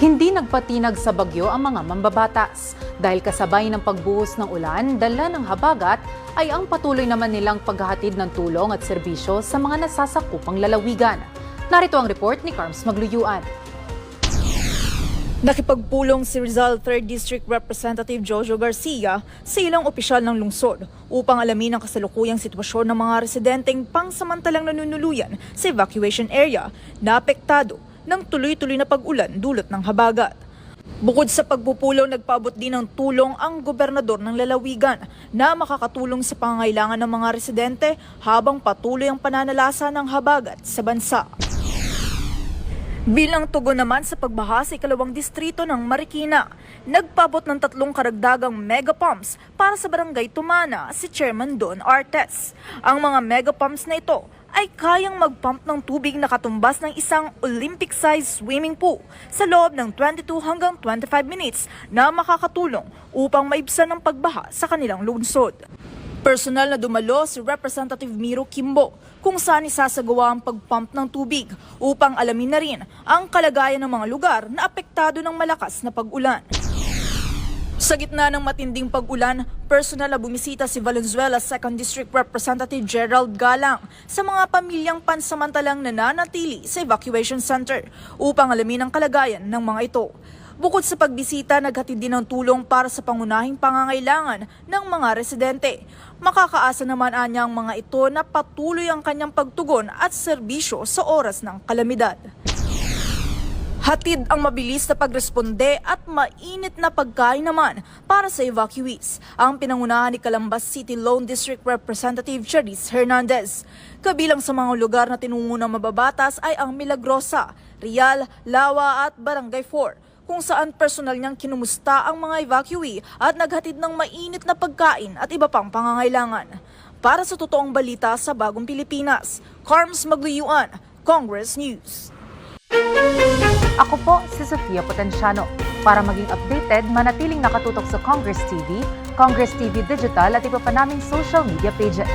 Hindi nagpatinag sa bagyo ang mga mambabatas. Dahil kasabay ng pagbuhos ng ulan, dala ng habagat, ay ang patuloy naman nilang paghahatid ng tulong at serbisyo sa mga nasasakupang lalawigan. Narito ang report ni Carms Magluyuan. Nakipagpulong si Rizal 3rd District Representative Jojo Garcia sa ilang opisyal ng lungsod upang alamin ang kasalukuyang sitwasyon ng mga residenteng pangsamantalang nanunuluyan sa evacuation area na apektado ng tuloy-tuloy na pag-ulan dulot ng habagat. Bukod sa pagpupulong, nagpaabot din ng tulong ang gobernador ng lalawigan na makakatulong sa pangangailangan ng mga residente habang patuloy ang pananalasa ng habagat sa bansa. Bilang tugon naman sa pagbaha sa ikalawang distrito ng Marikina, nagpaabot ng 3 karagdagang mega pumps para sa barangay Tumana si Chairman Don Artes. Ang mga mega pumps na ito ay kayang mag-pump ng tubig na katumbas ng isang Olympic-sized swimming pool sa loob ng 22 hanggang 25 minutes na makakatulong upang maibsan ang pagbaha sa kanilang lungsod. Personal na dumalo si Representative Miro Kimbo kung saan isasagawa ang pag-pump ng tubig upang alamin na rin ang kalagayan ng mga lugar na apektado ng malakas na pag-ulan. Sa gitna ng matinding pag-ulan, personal na bumisita si Valenzuela 2nd District Representative Gerald Galang sa mga pamilyang pansamantalang nananatili sa evacuation center upang alamin ang kalagayan ng mga ito. Bukod sa pagbisita, naghatid din ng tulong para sa pangunahing pangangailangan ng mga residente. Makakaasa naman anya ang mga ito na patuloy ang kanyang pagtugon at serbisyo sa oras ng kalamidad. Hatid ang mabilis na pagresponde at mainit na pagkain naman para sa evacuees ang pinangunahan ni Calambas City Lone District Representative Charis Hernandez. Kabilang sa mga lugar na tinungo ng mababatas ay ang Milagrosa, Rial, Lawa at Barangay 4, kung saan personal niyang kinumusta ang mga evacuee at naghatid ng mainit na pagkain at iba pang pangangailangan. Para sa totoong balita sa Bagong Pilipinas, Carms Magluyuan, Congress News. Ako po si Sofia Potenciano. Para maging updated, manatiling nakatutok sa Congress TV, Congress TV Digital at iba pa naming social media pages.